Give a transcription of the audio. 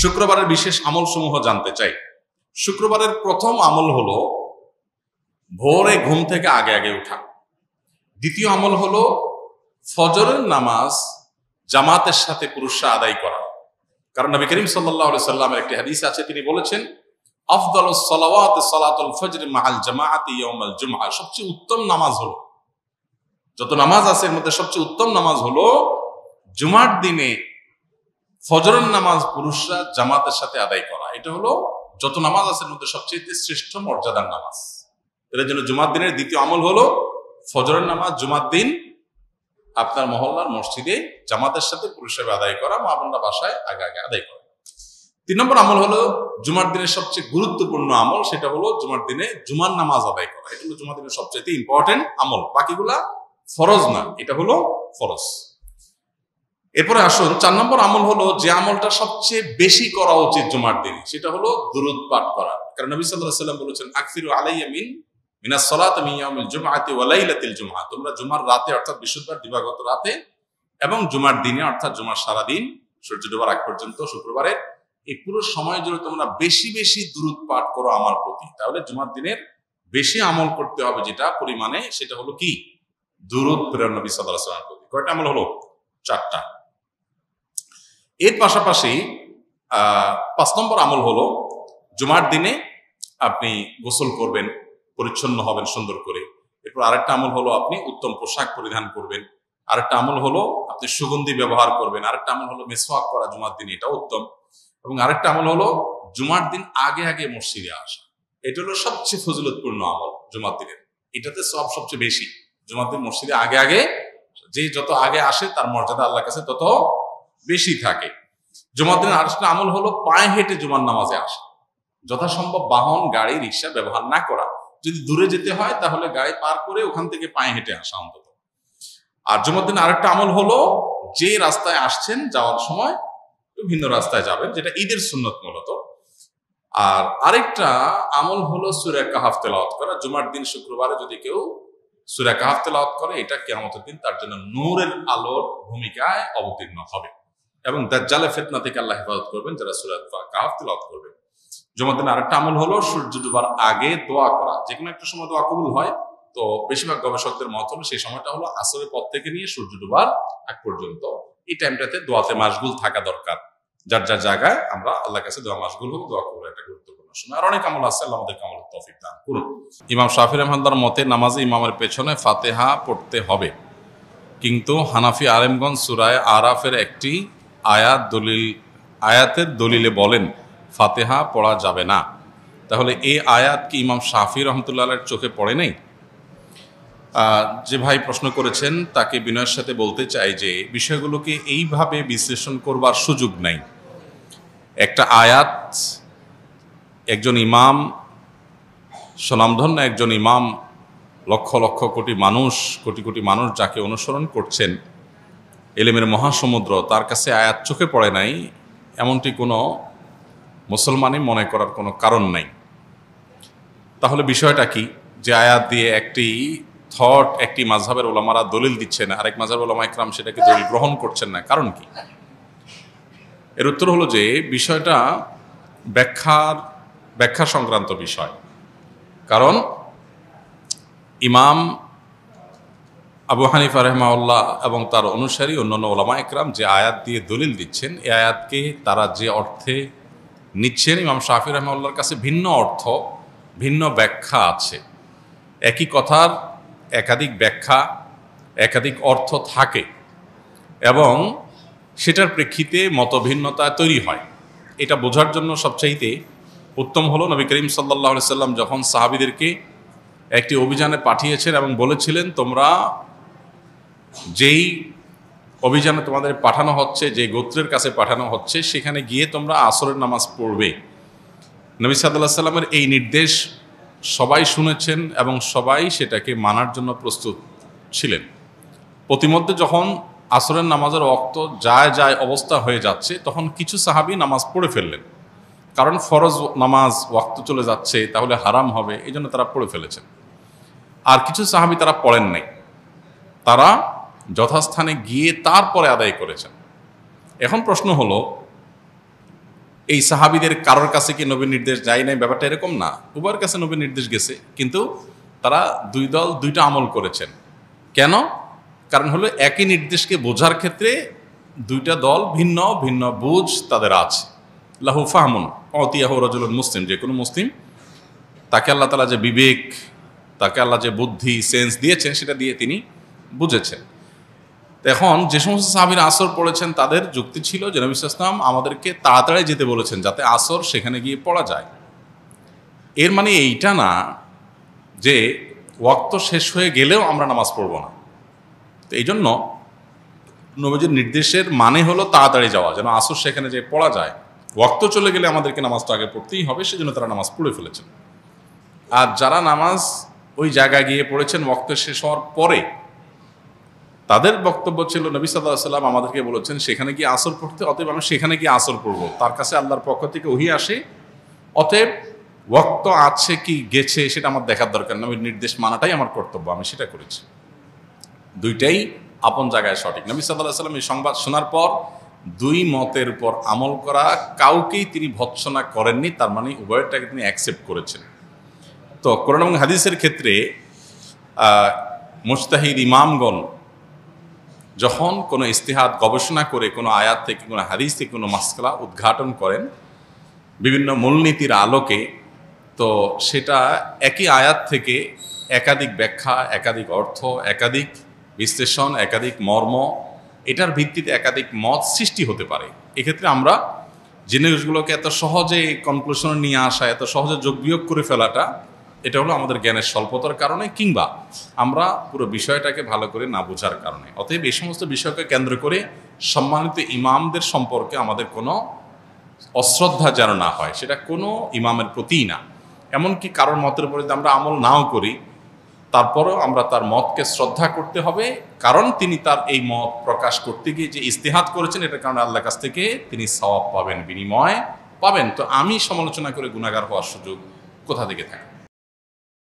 শুক্রবারের বিশেষ আমল সমূহ জানতে চাই। শুক্রবারের প্রথম আমল হলো ভোরে ঘুম থেকে আগে আগে উঠা। দ্বিতীয় আমল হলো ফজরের নামাজ জামাতের সাথে পুরুষরা আদায় করা। কারণ নবী করিম সাল্লাল্লাহু আলাইহি সাল্লামের একটি হাদিস আছে, তিনি বলেছেন আফদালুস সালাওয়াত সালাতুল ফজর মাআল জামাআতি ইয়াউমাল জুমআ। সবচেয়ে উত্তম নামাজ হলো, যত নামাজ আছে এর মধ্যে সবচেয়ে উত্তম নামাজ হলো জুমার দিনে ফজরের নামাজ পুরুষরা জামাতের সাথে আদায় করা। এটা হলো যত নামাজ আছে এর মধ্যে সবচেয়ে শ্রেষ্ঠ মর্যাদার নামাজ। এর জন্য জুমার দিনের দ্বিতীয় আমল হলো ফজরের নামাজ জুমার দিন আপনার মহল্লার মসজিদে জামাতের সাথে পুরুষরা আদায় করা, মা বোনরা বাসায় আগে আগে আদায় করা। 3 নম্বর আমল হলো জুমার দিনের সবচেয়ে গুরুত্বপূর্ণ আমল, সেটা হলো জুমার দিনে জুমার নামাজ আদায় করা। এটা হলো জুমার দিনের সবচেয়ে ইম্পর্টেন্ট আমল, বাকিগুলা ফরজ না, এটা হলো ফরজ। এরপরে আসুন 4 নম্বর আমল হলো যে আমলটা সবচেয়ে বেশি করা উচিত জুমার দিনে, সেটা হলো দুরূদ পাঠ করা। কারণ নবী সাল্লাল্লাহু আলাইহি ওয়াসাল্লাম বলেছেন আকসিরু আলাইয়া মিনাস সালাতি মিন ইয়াউমিল জুমআতি ওয়া লাইলাতিল জুমআ। তোমরা জুমার রাতে অর্থাৎ বৃহস্পতিবার দিবাগত রাতে এবং জুমার দিনে অর্থাৎ জুমার সারা দিন সূর্য ডোবার আগ পর্যন্ত শুক্রবারের এই পুরো সময় জুড়ে তোমরা বেশি বেশি দুরূদ পাঠ করো আমার প্রতি। তাহলে জুমার দিনের বেশি আমল করতে হবে যেটা পরিমাণে, সেটা হলো কি দুরূদ প্রেরণ নবী সাল্লাল্লাহু আলাইহি ওয়াসাল্লামের প্রতি। কয়টা আমল হলো? 4টা। এর পাশাপাশি 5 নম্বর আমল হলো জুমার দিনে আপনি গোসল করবেন, পরিচ্ছন্ন হবেন সুন্দর করে। এরপর আরেকটা আমল হলো আপনি উত্তম পোশাক পরিধান করবেন। আরেকটা আমল হলো আপনি সুগন্ধি ব্যবহার করবেন। আরেকটা আমল হলো মিসওয়াক করা জুমার দিন, এটা উত্তম। এবং আরেকটা আমল হলো জুমার দিন আগে আগে মসজিদে আসা। এটা হলো সবচেয়ে ফজিলতপূর্ণ আমল জুমার দিনের, এটাতে সব সবচেয়ে বেশি। জুমার দিন মসজিদে আগে আগে, যে যত আগে আসে তার মর্যাদা আল্লাহর কাছে তত বেশি থাকে। জুমার দিনের আরেকটা আমল হলো পায়ে হেঁটে জুমার নামাজে আসা। যথাসম্ভব বাহন, গাড়ি, রিক্সা ব্যবহার না করা। যদি দূরে যেতে হয় তাহলে গাড়ি পার করে ওখান থেকে পায়ে হেঁটে আসা অন্তত। আর জুমার দিন আরেকটা আমল হলো যে রাস্তায় আসছেন যাওয়ার সময় ভিন্ন রাস্তায় যাবেন, যেটা ঈদের সুন্নত মূলত। আর আরেকটা আমল হলো সূরা কাহাফ তেলাওয়াত করা। জুমার দিন শুক্রবারে যদি কেউ সূরা কাহাফ তেলাওয়াত করে, এটা কিয়ামতের দিন তার জন্য নূরের আলোর ভূমিকায় অবতীর্ণ হবে এবং দাজ্জালের ফিতনা থেকে আল্লাহ হেফাজত করবেন যারা সূরা কাহাফ তেলাওয়াত করবে। জুমার দিন আরেকটা আমল হলো সূর্য ডোবার আগে দোয়া করা। যে কোনো একটা সময় দোয়া কবুল হয়, তো বেশিরভাগ গবেষকদের মত হলো সেই সময়টা হলো আসরের পর থেকে নিয়ে সূর্য ডোবার আগ পর্যন্ত। এই টাইমটাতে দোয়াতে মাশগুল থাকা দরকার। যার যার জায়গায় আমরা আল্লাহর কাছে দোয়া মাশগুল হবো, দোয়া কবুল একটা গুরুত্বপূর্ণ সময়। আর অনেক আমল আছে, আল্লাহ আমাদেরকে আমলের তৌফিক দান করুন। ইমাম শাফি রাহমাতুল্লাহর মতে নামাজে ইমামের পেছনে ফাতিহা পড়তে হবে, কিন্তু হানাফি আলেমগণ সূরা আরাফের একটি আয়াতের দলিলে বলেন ফাতিহা পড়া যাবে না। তাহলে এই আয়াত কি ইমাম শাফি রহমতুল্লাহর চোখে পড়ে নেই? যে ভাই প্রশ্ন করেছেন তাকে বিনয়ের সাথে বলতে চাই যে বিষয়গুলোকে এইভাবে বিশ্লেষণ করবার সুযোগ নাই। একটা আয়াত, একজন ইমাম, স্বনামধন্য একজন ইমাম, লক্ষ লক্ষ কোটি মানুষ যাকে অনুসরণ করছেন, এলেমের মহাসমুদ্র, তার কাছে আয়াত চোখে পড়ে নাই এমনটি কোনো মুসলমানই মনে করার কোনো কারণ নাই। তাহলে বিষয়টা কি যে আয়াত দিয়ে একটি থট একটি মাযহাবের ওলামারা দলিল দিচ্ছেন, আরেক মাযহাবের ওলামা ইকরাম সেটাকে দলিল গ্রহণ করছেন না, কারণ কি? এর উত্তর হলো যে বিষয়টা ব্যাখ্যা সংক্রান্ত বিষয়। কারণ ইমাম আবু হানিফা রাহিমাহুল্লাহ এবং তার অনুসারী অন্যান্য ওলামা ইকরাম যে আয়াত দিয়ে দলিল দিচ্ছেন, এই আয়াতকে তারা যে অর্থে নিচ্ছেন, ইমাম শাফি রাহিমাহুল্লাহর কাছে ভিন্ন অর্থ, ভিন্ন ব্যাখ্যা আছে। একই কথার একাধিক ব্যাখ্যা, একাধিক অর্থ থাকে এবং সেটার প্রেক্ষিতে মতভিন্নতা তৈরি হয়। এটা বোঝার জন্য সবচাইতে উত্তম হলো নবী করিম সাল্লাল্লাহু আলাইহি সাল্লাম যখন সাহাবীদেরকে একটি অভিযানে পাঠিয়েছেন এবং বলেছিলেন তোমরা যেই অভিযানে তোমাদের পাঠানো হচ্ছে, যে গোত্রের কাছে পাঠানো হচ্ছে, সেখানে গিয়ে তোমরা আসরের নামাজ পড়বে। নবী সাল্লাল্লাহু আলাইহি সাল্লামের এই নির্দেশ সবাই শুনেছেন এবং সবাই সেটাকে মানার জন্য প্রস্তুত ছিলেন। প্রতিমধ্যে যখন আসরের নামাজের ওয়াক্ত যায় অবস্থা হয়ে যাচ্ছে, তখন কিছু সাহাবী নামাজ পড়ে ফেললেন। কারণ ফরজ নামাজ ওয়াক্ত চলে যাচ্ছে, তাহলে হারাম হবে, এই জন্য তারা পড়ে ফেলেছেন। আর কিছু সাহাবী তারা পড়েন নাই, তারা যথাস্থানে গিয়ে তারপরে আদায় করেছেন। এখন প্রশ্ন হলো এই সাহাবীদের কারোর কাছে কি নবীর নির্দেশ যায় নাই, ব্যাপারটা এরকম না। উভয়ের কাছে নবীর নির্দেশ গেছে, কিন্তু তারা দুই দল দুইটা আমল করেছেন। কেন? কারণ হলো একই নির্দেশকে বোঝার ক্ষেত্রে দুইটা দল ভিন্ন ভিন্ন বুঝ তাদের আছে। লাহু ফাহমুন অতিয়াহু রাজুলুন মুসলিম, যে কোনো মুসলিম তাকে আল্লাহ তাআলা যে বিবেক, তাকে আল্লাহ যে বুদ্ধি সেন্স দিয়েছেন সেটা দিয়ে তিনি বুঝেছেন। এখন যে সমস্ত সাহাবীরা আসর পড়েছেন তাদের যুক্তি ছিল যে নবী সাল্লাল্লাহু আলাইহি ওয়াসাল্লাম আমাদেরকে তাড়াতাড়ি যেতে বলেছেন যাতে আসর সেখানে গিয়ে পড়া যায়। এর মানে এইটা না যে ওয়াক্ত শেষ হয়ে গেলেও আমরা নামাজ পড়ব না। তো এই জন্য নবীজির নির্দেশের মানে হলো তাড়াতাড়ি যাওয়া, যেন আসর সেখানে যে পড়া যায়। ওয়াক্ত চলে গেলে আমাদেরকে নামাজটা আগে পড়তেই হবে, সেজন্য তারা নামাজ পড়ে ফেলেছেন। আর যারা নামাজ ওই জায়গায় গিয়ে পড়েছেন ওয়াক্ত শেষ হওয়ার পরে, তাদের বক্তব্য ছিল নবী সাল্লাল্লাহু আলাইহি ওয়াসাল্লাম আমাদেরকে বলেছেন সেখানে গিয়ে আসর পড়তে, অতএব আমি সেখানে গিয়ে আসর পড়ব। তার কাছে আল্লাহর পক্ষ থেকে ওহী আসে, অতএব ওয়াক্ত আছে কি গেছে সেটা আমার দেখার দরকার না, নবীর নির্দেশ মানাটাই আমার কর্তব্য, আমি সেটা করেছি। দুইটাই আপন জায়গায় সঠিক। নবী সাল্লাল্লাহু আলাইহি ওয়াসাল্লাম এই সংবাদ শোনার পর দুই মতের উপর আমল করা কাউকেই তিনি ভৎসনা করেননি, তার মানে উভয়টাকে তিনি অ্যাকসেপ্ট করেছেন। তো কোরআন এবং হাদিসের ক্ষেত্রে মুজতাহিদ ইমামগণ যখন কোনো ইস্তিহাদ গবেষণা করে কোনো আয়াত থেকে কোনো হাদিস থেকে কোনো মাসআলা উদ্ঘাটন করেন বিভিন্ন মূলনীতির আলোকে, তো সেটা একই আয়াত থেকে একাধিক ব্যাখ্যা, একাধিক অর্থ, একাধিক বিশ্লেষণ, একাধিক মর্ম, এটার ভিত্তিতে একাধিক মত সৃষ্টি হতে পারে। এক্ষেত্রে আমরা জিনিসগুলোকে এত সহজে কনক্লুশনে নিয়ে আসা, এত সহজে যোগ বিয়োগ করে ফেলাটা, এটা হলো আমাদের জ্ঞানের স্বল্পতার কারণে, কিংবা আমরা পুরো বিষয়টাকে ভালো করে না বোঝার কারণে। অতএব এই সমস্ত বিষয়কে কেন্দ্র করে সম্মানিত ইমামদের সম্পর্কে আমাদের কোনো অশ্রদ্ধা যেন না হয়, সেটা কোনো ইমামের প্রতিই না। এমনকি কারোর মতের উপরে যদি আমরা আমল নাও করি, তারপরেও আমরা তার মতকে শ্রদ্ধা করতে হবে, কারণ তিনি তার এই মত প্রকাশ করতে গিয়ে যে ইস্তেহাদ করেছেন, এটার কারণে আল্লাহর কাছ থেকে তিনি সওয়াব পাবেন, বিনিময় পাবেন। তো আমি সমালোচনা করে গুনাহগার হওয়ার সুযোগ কোথা থেকে থাকে?